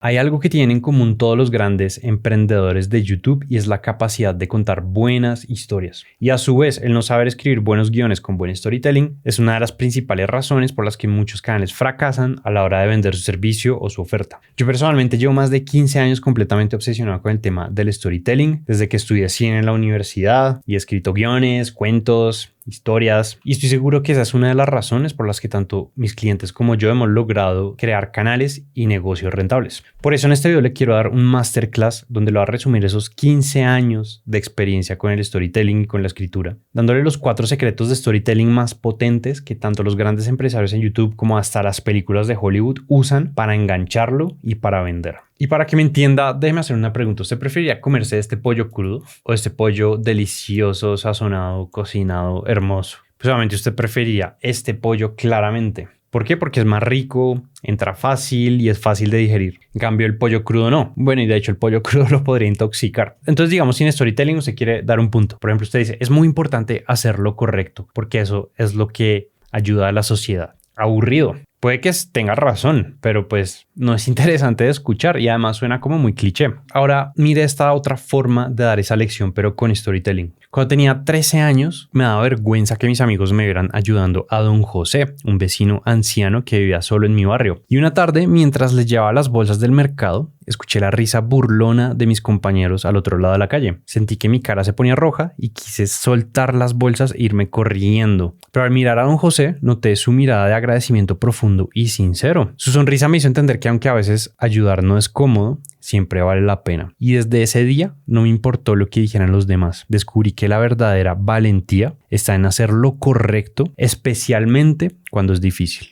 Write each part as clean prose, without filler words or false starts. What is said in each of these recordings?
Hay algo que tienen en común todos los grandes emprendedores de YouTube y es la capacidad de contar buenas historias. Y a su vez, el no saber escribir buenos guiones con buen storytelling es una de las principales razones por las que muchos canales fracasan a la hora de vender su servicio o su oferta. Yo personalmente llevo más de 15 años completamente obsesionado con el tema del storytelling, desde que estudié cine en la universidad y he escrito guiones, cuentos, historias, y estoy seguro que esa es una de las razones por las que tanto mis clientes como yo hemos logrado crear canales y negocios rentables. Por eso en este video le quiero dar un masterclass donde lo voy a resumir esos 15 años de experiencia con el storytelling y con la escritura, dándole los 4 secretos de storytelling más potentes que tanto los grandes empresarios en YouTube como hasta las películas de Hollywood usan para engancharlo y para vender. Y para que me entienda, déjeme hacer una pregunta. ¿Usted preferiría comerse este pollo crudo o este pollo delicioso, sazonado, cocinado, hermoso? Pues obviamente usted preferiría este pollo claramente. ¿Por qué? Porque es más rico, entra fácil y es fácil de digerir. En cambio, el pollo crudo no. Bueno, y de hecho el pollo crudo lo podría intoxicar. Entonces, digamos, sin storytelling usted quiere dar un punto. Por ejemplo, usted dice, es muy importante hacerlo correcto porque eso es lo que ayuda a la sociedad. Aburrido. Puede que tenga razón, pero pues no es interesante de escuchar y además suena como muy cliché. Ahora mire esta otra forma de dar esa lección, pero con storytelling. Cuando tenía 13 años me daba vergüenza que mis amigos me vieran ayudando a don José, un vecino anciano que vivía solo en mi barrio. Y una tarde, mientras les llevaba las bolsas del mercado, escuché la risa burlona de mis compañeros al otro lado de la calle. Sentí que mi cara se ponía roja y quise soltar las bolsas e irme corriendo. Pero al mirar a don José, noté su mirada de agradecimiento profundo y sincero. Su sonrisa me hizo entender que aunque a veces ayudar no es cómodo, siempre vale la pena. Y desde ese día no me importó lo que dijeran los demás. Descubrí que la verdadera valentía está en hacer lo correcto, especialmente cuando es difícil.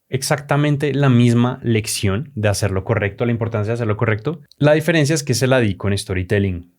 Exactamente la misma lección de hacer lo correcto, la importancia de hacer lo correcto. La diferencia es que se la di con storytelling.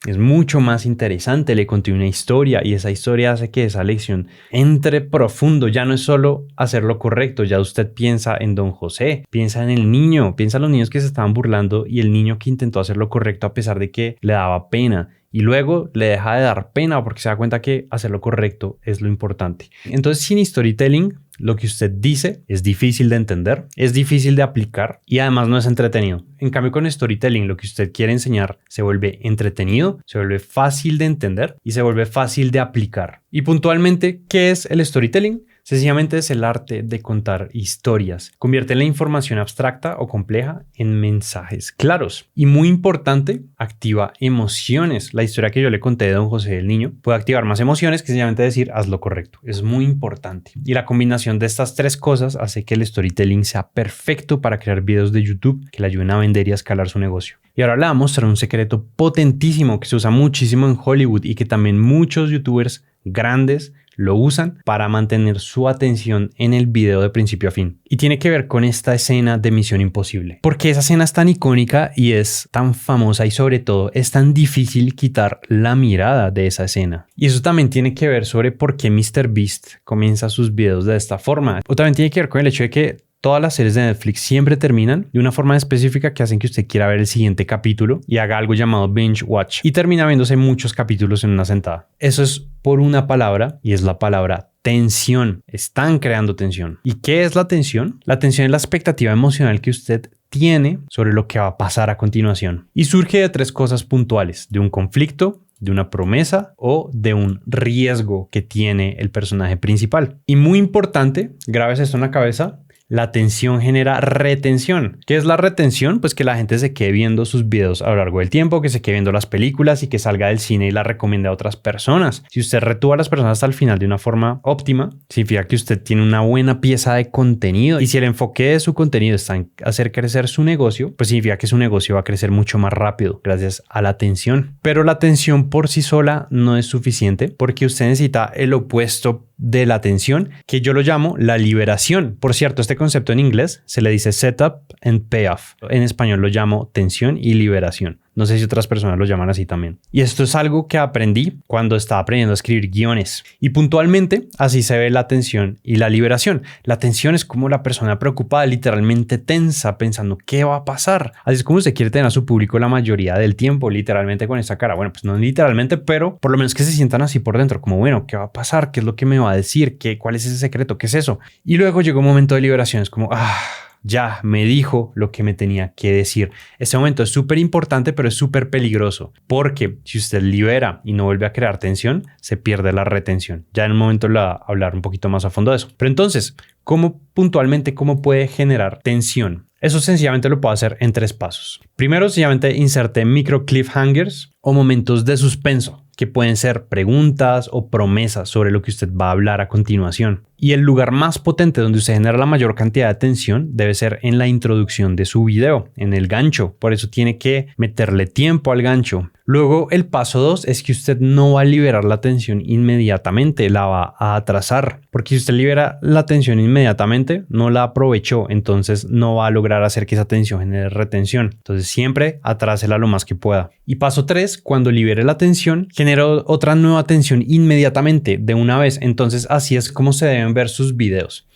Es mucho más interesante, le conté una historia y esa historia hace que esa lección entre profundo. Ya no es solo hacer lo correcto, ya usted piensa en don José, piensa en el niño, piensa en los niños que se estaban burlando y el niño que intentó hacer lo correcto a pesar de que le daba pena. Y luego le deja de dar pena porque se da cuenta que hacer lo correcto es lo importante. Entonces, sin storytelling, lo que usted dice es difícil de entender, es difícil de aplicar y además no es entretenido. En cambio, con storytelling, lo que usted quiere enseñar se vuelve entretenido, se vuelve fácil de entender y se vuelve fácil de aplicar. Y puntualmente, ¿qué es el storytelling? Sencillamente es el arte de contar historias. Convierte la información abstracta o compleja en mensajes claros. Y muy importante, activa emociones. La historia que yo le conté de don José del niño puede activar más emociones que sencillamente decir haz lo correcto. Es muy importante. Y la combinación de estas 3 cosas hace que el storytelling sea perfecto para crear videos de YouTube que le ayuden a vender y a escalar su negocio. Y ahora le vamos a mostrar un secreto potentísimo que se usa muchísimo en Hollywood y que también muchos youtubers grandes lo usan para mantener su atención en el video de principio a fin. Y tiene que ver con esta escena de Misión Imposible. Porque esa escena es tan icónica y es tan famosa y sobre todo es tan difícil quitar la mirada de esa escena. Y eso también tiene que ver sobre por qué MrBeast comienza sus videos de esta forma. O también tiene que ver con el hecho de que todas las series de Netflix siempre terminan de una forma específica que hacen que usted quiera ver el siguiente capítulo y haga algo llamado binge watch y termina viéndose muchos capítulos en una sentada. Eso es por una palabra y es la palabra tensión. Están creando tensión. ¿Y qué es la tensión? La tensión es la expectativa emocional que usted tiene sobre lo que va a pasar a continuación. Y surge de 3 cosas puntuales: de un conflicto, de una promesa o de un riesgo que tiene el personaje principal. Y muy importante, grábese esto en la cabeza: la atención genera retención. ¿Qué es la retención? Pues que la gente se quede viendo sus videos a lo largo del tiempo, que se quede viendo las películas y que salga del cine y las recomiende a otras personas. Si usted retuvo a las personas hasta el final de una forma óptima, significa que usted tiene una buena pieza de contenido. Y si el enfoque de su contenido está en hacer crecer su negocio, pues significa que su negocio va a crecer mucho más rápido gracias a la atención. Pero la atención por sí sola no es suficiente porque usted necesita el opuesto de la atención, que yo lo llamo la liberación. Por cierto, este concepto en inglés se le dice setup and payoff. En español lo llamo tensión y liberación. No sé si otras personas lo llaman así también. Y esto es algo que aprendí cuando estaba aprendiendo a escribir guiones. Y puntualmente así se ve la tensión y la liberación. La tensión es como la persona preocupada, literalmente tensa, pensando ¿qué va a pasar? Así es como usted quiere tener a su público la mayoría del tiempo, literalmente con esa cara. Bueno, pues no literalmente, pero por lo menos que se sientan así por dentro, como bueno, ¿qué va a pasar? ¿Qué es lo que me va a decir? ¿Cuál es ese secreto? ¿Qué es eso? Y luego llegó un momento de liberación, es como ya me dijo lo que me tenía que decir. Ese momento es súper importante, pero es súper peligroso, porque si usted libera y no vuelve a crear tensión, se pierde la retención. Ya en un momento le voy a hablar un poquito más a fondo de eso. Pero entonces, ¿cómo puede generar tensión? Eso sencillamente lo puedo hacer en 3 pasos. Primero, sencillamente inserte micro cliffhangers o momentos de suspenso, que pueden ser preguntas o promesas sobre lo que usted va a hablar a continuación. Y el lugar más potente donde usted genera la mayor cantidad de tensión debe ser en la introducción de su video, en el gancho. Por eso tiene que meterle tiempo al gancho. Luego, el paso 2 es que usted no va a liberar la tensión inmediatamente, la va a atrasar. Porque si usted libera la tensión inmediatamente, no la aprovechó, entonces no va a lograr hacer que esa tensión genere retención. Entonces siempre atrásela lo más que pueda. Y paso 3, cuando libere la tensión, genera otra nueva tensión inmediatamente, de una vez. Entonces así es como se deben ver sus videos.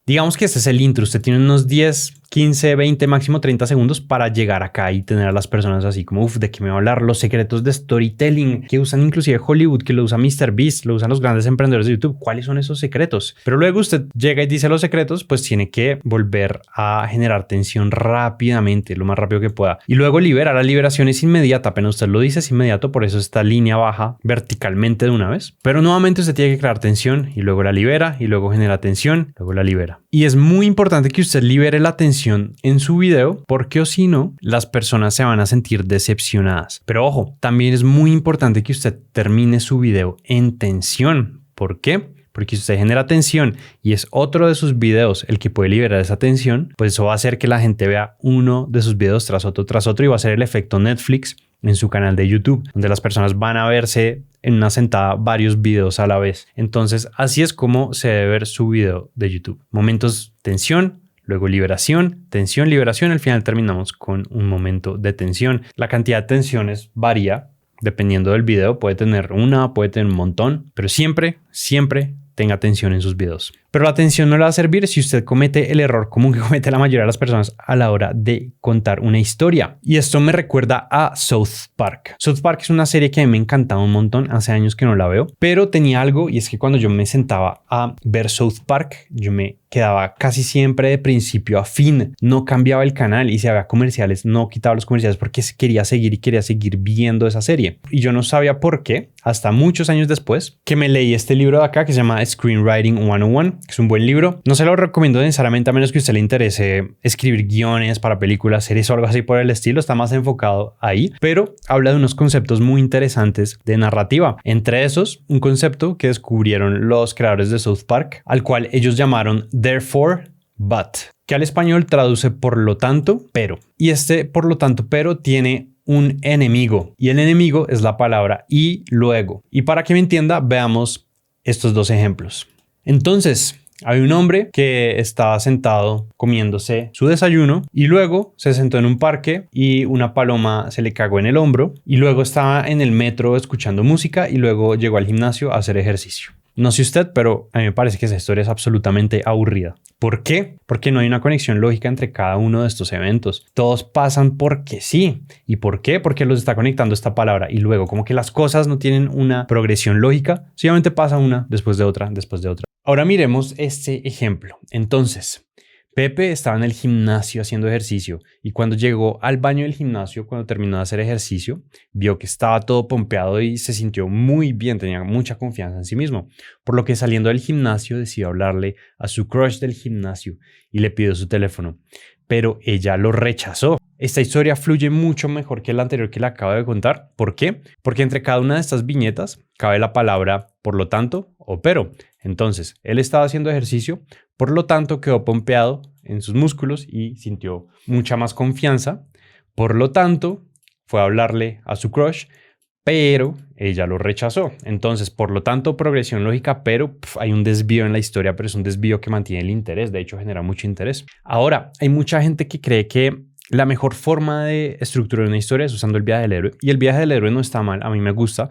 Digamos que este es el intro. Usted tiene unos 10, 15, 20, máximo 30 segundos para llegar acá y tener a las personas así como, ¿de qué me va a hablar? Los secretos de storytelling que usan inclusive Hollywood, que lo usa MrBeast, lo usan los grandes emprendedores de YouTube. ¿Cuáles son esos secretos? Pero luego usted llega y dice los secretos, pues tiene que volver a generar tensión rápidamente, lo más rápido que pueda. Y luego libera. La liberación es inmediata. Apenas usted lo dice, es inmediato. Por eso esta línea baja verticalmente de una vez. Pero nuevamente usted tiene que crear tensión y luego la libera y luego genera tensión, luego la libera. Y es muy importante que usted libere la tensión en su video, porque o si no, las personas se van a sentir decepcionadas. Pero ojo, también es muy importante que usted termine su video en tensión. ¿Por qué? Porque si usted genera tensión y es otro de sus videos el que puede liberar esa tensión, pues eso va a hacer que la gente vea uno de sus videos tras otro y va a ser el efecto Netflix en su canal de YouTube, donde las personas van a verse en una sentada varios videos a la vez. Entonces, así es como se debe ver su video de YouTube. Momentos tensión, luego liberación, tensión, liberación. Al final terminamos con un momento de tensión. La cantidad de tensiones varía dependiendo del video. Puede tener una, puede tener un montón, pero siempre tenga tensión en sus videos. Pero la tensión no le va a servir si usted comete el error común que comete la mayoría de las personas a la hora de contar una historia. Y esto me recuerda a South Park. South Park es una serie que a mí me encantaba un montón. Hace años que no la veo, pero tenía algo, y es que cuando yo me sentaba a ver South Park, yo me quedaba casi siempre de principio a fin. No cambiaba el canal, y si había comerciales, no quitaba los comerciales porque quería seguir viendo esa serie. Y yo no sabía por qué, hasta muchos años después, que me leí este libro de acá que se llama Screenwriting 101, que es un buen libro. No se lo recomiendo necesariamente a menos que a usted le interese escribir guiones para películas, series o algo así por el estilo. Está más enfocado ahí, pero habla de unos conceptos muy interesantes de narrativa. Entre esos, un concepto que descubrieron los creadores de South Park, al cual ellos llamaron Therefore, But, que al español traduce por lo tanto, pero. Y este por lo tanto, pero tiene un enemigo, y el enemigo es la palabra y luego. Y para que me entienda, veamos estos dos ejemplos. Entonces, hay un hombre que estaba sentado comiéndose su desayuno y luego se sentó en un parque y una paloma se le cagó en el hombro, y luego estaba en el metro escuchando música y luego llegó al gimnasio a hacer ejercicio. No sé usted, pero a mí me parece que esa historia es absolutamente aburrida. ¿Por qué? Porque no hay una conexión lógica entre cada uno de estos eventos. Todos pasan porque sí. ¿Y por qué? Porque los está conectando esta palabra. Y luego, como que las cosas no tienen una progresión lógica, solamente pasa una después de otra, después de otra. Ahora miremos este ejemplo. Entonces, Pepe estaba en el gimnasio haciendo ejercicio, y cuando llegó al baño del gimnasio, cuando terminó de hacer ejercicio, vio que estaba todo pompeado y se sintió muy bien, tenía mucha confianza en sí mismo, por lo que saliendo del gimnasio decidió hablarle a su crush del gimnasio y le pidió su teléfono, pero ella lo rechazó. Esta historia fluye mucho mejor que la anterior que le acabo de contar. ¿Por qué? Porque entre cada una de estas viñetas cabe la palabra por lo tanto o pero. Entonces, él estaba haciendo ejercicio, por lo tanto quedó pompeado en sus músculos y sintió mucha más confianza. Por lo tanto, fue a hablarle a su crush, pero ella lo rechazó. Entonces, por lo tanto, progresión lógica, pero hay un desvío en la historia, pero es un desvío que mantiene el interés. De hecho, genera mucho interés. Ahora, hay mucha gente que cree que la mejor forma de estructurar una historia es usando el viaje del héroe. Y el viaje del héroe no está mal, a mí me gusta.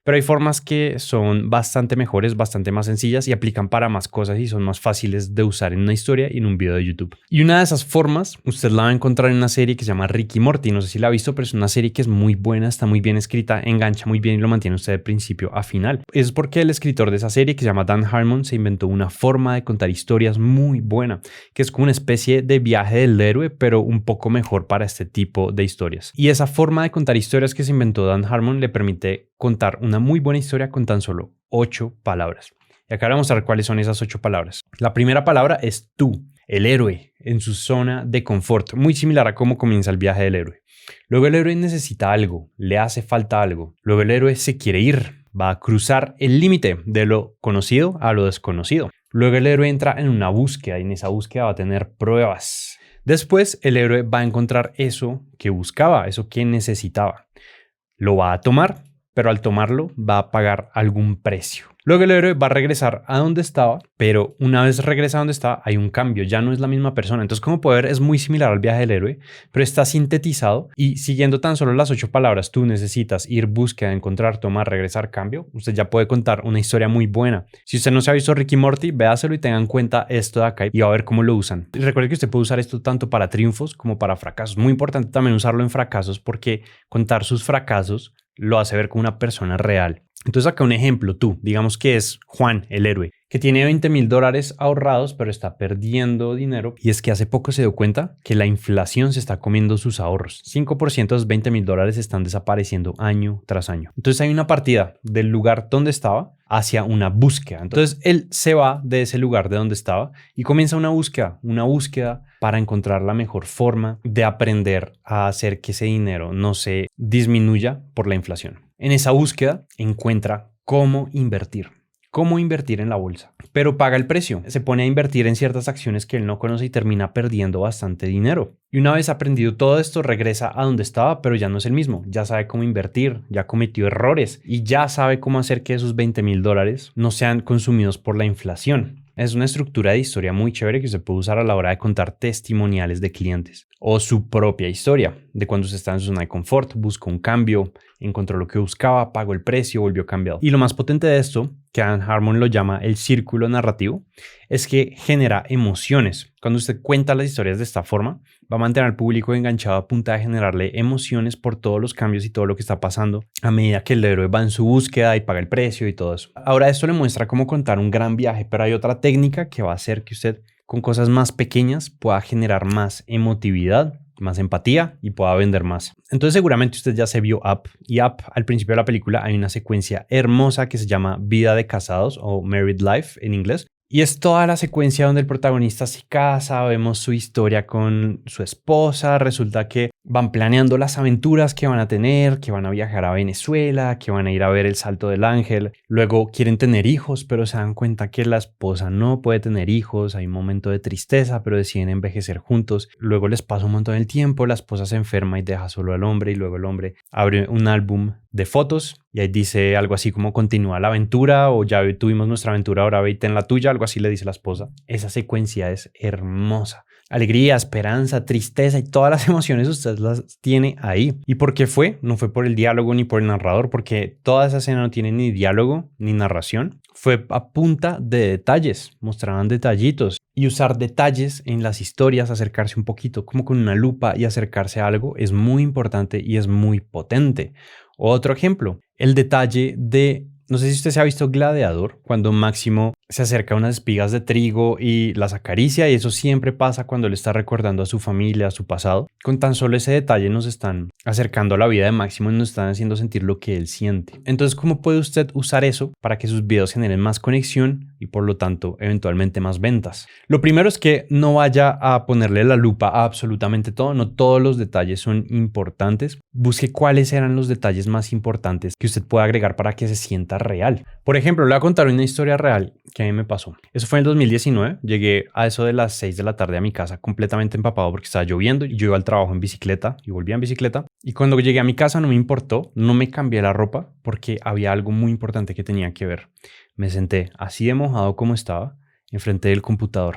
pero hay formas que son bastante mejores, bastante más sencillas y aplican para más cosas y son más fáciles de usar en una historia y en un video de YouTube. Y una de esas formas, usted la va a encontrar en una serie que se llama Rick y Morty. No sé si la ha visto, pero es una serie que es muy buena, está muy bien escrita, engancha muy bien y lo mantiene usted de principio a final. Es porque el escritor de esa serie, que se llama Dan Harmon, se inventó una forma de contar historias muy buena, que es como una especie de viaje del héroe, pero un poco mejor para este tipo de historias. Y esa forma de contar historias que se inventó Dan Harmon le permite contar una muy buena historia con tan solo 8 palabras. Y acá vamos a mostrar cuáles son esas 8 palabras. La primera palabra es tú, el héroe, en su zona de confort, muy similar a cómo comienza el viaje del héroe. Luego el héroe necesita algo, le hace falta algo. Luego el héroe se quiere ir, va a cruzar el límite de lo conocido a lo desconocido. Luego el héroe entra en una búsqueda y en esa búsqueda va a tener pruebas. Después el héroe va a encontrar eso que buscaba, eso que necesitaba. Lo va a tomar, pero al tomarlo va a pagar algún precio. Luego el héroe va a regresar a donde estaba, pero una vez regresa a donde estaba hay un cambio, ya no es la misma persona. Entonces, como puede ver, es muy similar al viaje del héroe, pero está sintetizado y siguiendo tan solo las 8 palabras, tú necesitas ir, búsqueda, encontrar, tomar, regresar, cambio. Usted ya puede contar una historia muy buena. Si usted no se ha visto Rick y Morty, véaselo y tenga en cuenta esto de acá y va a ver cómo lo usan. Y recuerde que usted puede usar esto tanto para triunfos como para fracasos. Muy importante también usarlo en fracasos porque contar sus fracasos lo hace ver como una persona real. Entonces acá un ejemplo, tú, digamos que es Juan, el héroe, que tiene $20,000 ahorrados, pero está perdiendo dinero. Y es que hace poco se dio cuenta que la inflación se está comiendo sus ahorros. 5% de esos $20,000 están desapareciendo año tras año. Entonces hay una partida del lugar donde estaba hacia una búsqueda. Entonces él se va de ese lugar de donde estaba y comienza una búsqueda para encontrar la mejor forma de aprender a hacer que ese dinero no se disminuya por la inflación. En esa búsqueda encuentra cómo invertir en la bolsa, pero paga el precio. Se pone a invertir en ciertas acciones que él no conoce y termina perdiendo bastante dinero. Y una vez aprendido todo esto, regresa a donde estaba, pero ya no es el mismo. Ya sabe cómo invertir, ya cometió errores y ya sabe cómo hacer que esos $20,000 no sean consumidos por la inflación. Es una estructura de historia muy chévere que se puede usar a la hora de contar testimoniales de clientes o su propia historia de cuando usted está en su zona de confort, buscó un cambio, encontró lo que buscaba, pagó el precio, volvió cambiado. Y lo más potente de esto, que Dan Harmon lo llama el círculo narrativo, es que genera emociones. Cuando usted cuenta las historias de esta forma, va a mantener al público enganchado a punta de generarle emociones por todos los cambios y todo lo que está pasando a medida que el héroe va en su búsqueda y paga el precio y todo eso. Ahora esto le muestra cómo contar un gran viaje, pero hay otra técnica que va a hacer que usted con cosas más pequeñas pueda generar más emotividad, más empatía y pueda vender más. Entonces seguramente usted ya se vio Up, y Up al principio de la película hay una secuencia hermosa que se llama Vida de Casados o Married Life en inglés. Y es toda la secuencia donde el protagonista se casa, vemos su historia con su esposa, resulta que van planeando las aventuras que van a tener, que van a viajar a Venezuela, que van a ir a ver el Salto del Ángel, luego quieren tener hijos, pero se dan cuenta que la esposa no puede tener hijos, hay un momento de tristeza, pero deciden envejecer juntos, luego les pasa un montón de tiempo, la esposa se enferma y deja solo al hombre y luego el hombre abre un álbum de fotos y ahí dice algo así como continúa la aventura o ya tuvimos nuestra aventura, ahora ve y ten la tuya, algo así le dice la esposa. Esa secuencia es hermosa. Alegría, esperanza, tristeza y todas las emociones usted las tiene ahí. ¿Y por qué fue? No fue por el diálogo ni por el narrador, porque toda esa escena no tiene ni diálogo ni narración. Fue a punta de detalles, mostraban detallitos. Y usar detalles en las historias, acercarse un poquito como con una lupa y acercarse a algo es muy importante y es muy potente. Otro ejemplo, el detalle de, no sé si usted se ha visto Gladiador, cuando Máximo se acerca a unas espigas de trigo y las acaricia, y eso siempre pasa cuando le está recordando a su familia, a su pasado. Con tan solo ese detalle nos están acercando a la vida de Máximo y nos están haciendo sentir lo que él siente. Entonces, ¿cómo puede usted usar eso para que sus videos generen más conexión y por lo tanto eventualmente más ventas? Lo primero es que no vaya a ponerle la lupa a absolutamente todo, no todos los detalles son importantes. Busque cuáles eran los detalles más importantes que usted pueda agregar para que se sienta real. Por ejemplo, le voy a contar una historia real que a mí me pasó. Eso fue en el 2019. Llegué a eso de las 6 de la tarde a mi casa completamente empapado porque estaba lloviendo. Yo iba al trabajo en bicicleta y volvía en bicicleta. Y cuando llegué a mi casa no me importó, no me cambié la ropa porque había algo muy importante que tenía que ver. Me senté así de mojado como estaba enfrente del computador.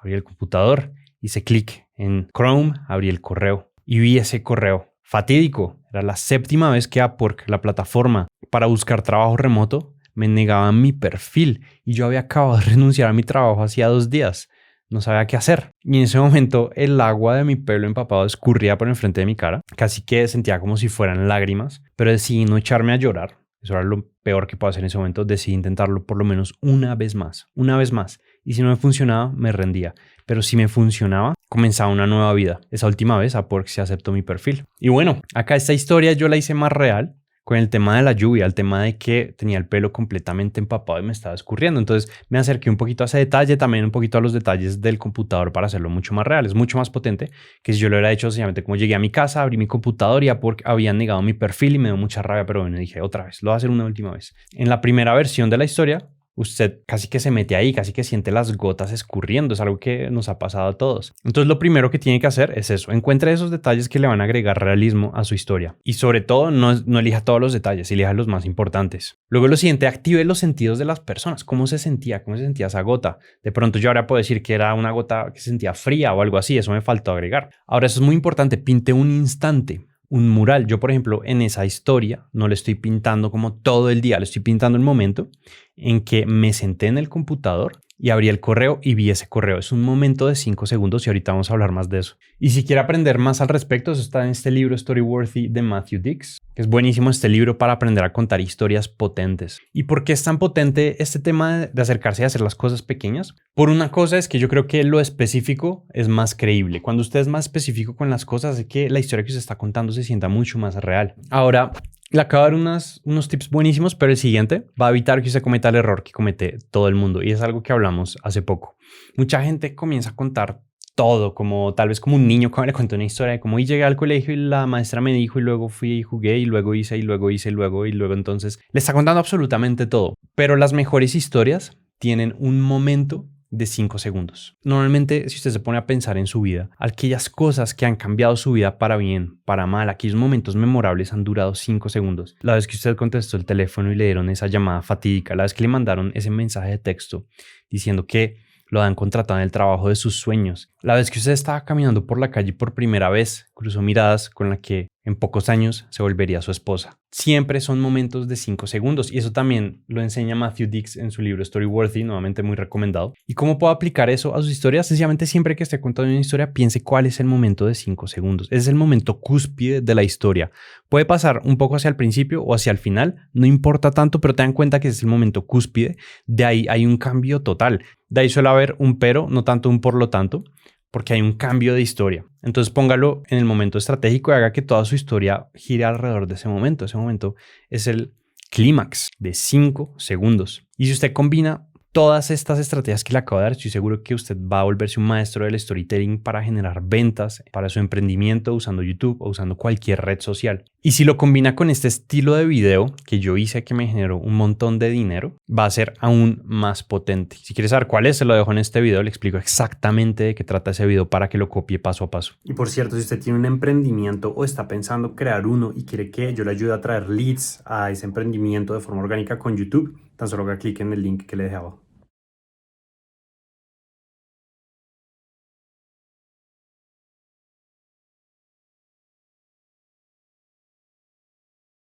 Abrí el computador, hice clic en Chrome, abrí el correo y vi ese correo Fatídico, era la séptima vez que Upwork, la plataforma para buscar trabajo remoto, me negaba mi perfil y yo había acabado de renunciar a mi trabajo hacía 2 días. No sabía qué hacer. Y en ese momento el agua de mi pelo empapado escurría por enfrente de mi cara. Casi que sentía como si fueran lágrimas, pero decidí no echarme a llorar. Eso era lo peor que puedo hacer en ese momento. Decidí intentarlo por lo menos una vez más. Una vez más. Y si no me funcionaba, me rendía. Pero si me funcionaba, comenzaba una nueva vida. Esa última vez, Upwork se aceptó mi perfil. Y bueno, acá esta historia yo la hice más real con el tema de la lluvia, el tema de que tenía el pelo completamente empapado y me estaba escurriendo. Entonces me acerqué un poquito a ese detalle, también un poquito a los detalles del computador para hacerlo mucho más real. Es mucho más potente que si yo lo hubiera hecho sencillamente como llegué a mi casa, abrí mi computador y Upwork habían negado mi perfil y me dio mucha rabia, pero bueno, dije otra vez, lo voy a hacer una última vez. En la primera versión de la historia, usted casi que se mete ahí, casi que siente las gotas escurriendo. Es algo que nos ha pasado a todos. Entonces lo primero que tiene que hacer es eso. Encuentre esos detalles que le van a agregar realismo a su historia. Y sobre todo, no elija todos los detalles, elija los más importantes. Luego lo siguiente, active los sentidos de las personas. ¿Cómo se sentía? ¿Cómo se sentía esa gota? De pronto yo ahora puedo decir que era una gota que se sentía fría o algo así. Eso me faltó agregar. Ahora eso es muy importante. Pinte un instante. Un mural. Yo, por ejemplo, en esa historia no le estoy pintando como todo el día, le estoy pintando el momento en que me senté en el computador y abrí el correo y vi ese correo. Es un momento de 5 segundos y ahorita vamos a hablar más de eso. Y si quiere aprender más al respecto, eso está en este libro Storyworthy de Matthew Dicks, que es buenísimo este libro para aprender a contar historias potentes. ¿Y por qué es tan potente este tema de acercarse y hacer las cosas pequeñas? Por una cosa es que yo creo que lo específico es más creíble. Cuando usted es más específico con las cosas, hace que la historia que usted está contando se sienta mucho más real. Ahora, le acabo de dar unos tips buenísimos, pero el siguiente va a evitar que usted cometa el error que comete todo el mundo. Y es algo que hablamos hace poco. Mucha gente comienza a contar todo, como tal vez como un niño cuando le cuenta una historia de cómo llegué al colegio y la maestra me dijo y luego fui y jugué y luego hice y luego hice y luego entonces le está contando absolutamente todo. Pero las mejores historias tienen un momento de 5 segundos. Normalmente, si usted se pone a pensar en su vida, aquellas cosas que han cambiado su vida para bien, para mal, aquellos momentos memorables han durado 5 segundos. La vez que usted contestó el teléfono y le dieron esa llamada fatídica, la vez que le mandaron ese mensaje de texto diciendo que lo han contratado en el trabajo de sus sueños, la vez que usted estaba caminando por la calle por primera vez, cruzó miradas con la que en pocos años se volvería su esposa. Siempre son momentos de 5 segundos y eso también lo enseña Matthew Dicks en su libro Storyworthy, nuevamente muy recomendado. ¿Y cómo puedo aplicar eso a sus historias? Sencillamente siempre que esté contando una historia, piense cuál es el momento de 5 segundos. Es el momento cúspide de la historia. Puede pasar un poco hacia el principio o hacia el final, no importa tanto, pero ten en cuenta que es el momento cúspide. De ahí hay un cambio total. De ahí suele haber un pero, no tanto un por lo tanto, porque hay un cambio de historia. Entonces póngalo en el momento estratégico y haga que toda su historia gire alrededor de ese momento. Ese momento es el clímax de 5 segundos. Y si usted combina todas estas estrategias que le acabo de dar, estoy seguro que usted va a volverse un maestro del storytelling para generar ventas para su emprendimiento usando YouTube o usando cualquier red social. Y si lo combina con este estilo de video que yo hice que me generó un montón de dinero, va a ser aún más potente. Si quieres saber cuál es, se lo dejo en este video. Le explico exactamente de qué trata ese video para que lo copie paso a paso. Y por cierto, si usted tiene un emprendimiento o está pensando crear uno y quiere que yo le ayude a traer leads a ese emprendimiento de forma orgánica con YouTube, tan solo haga clic en el link que le dejaba.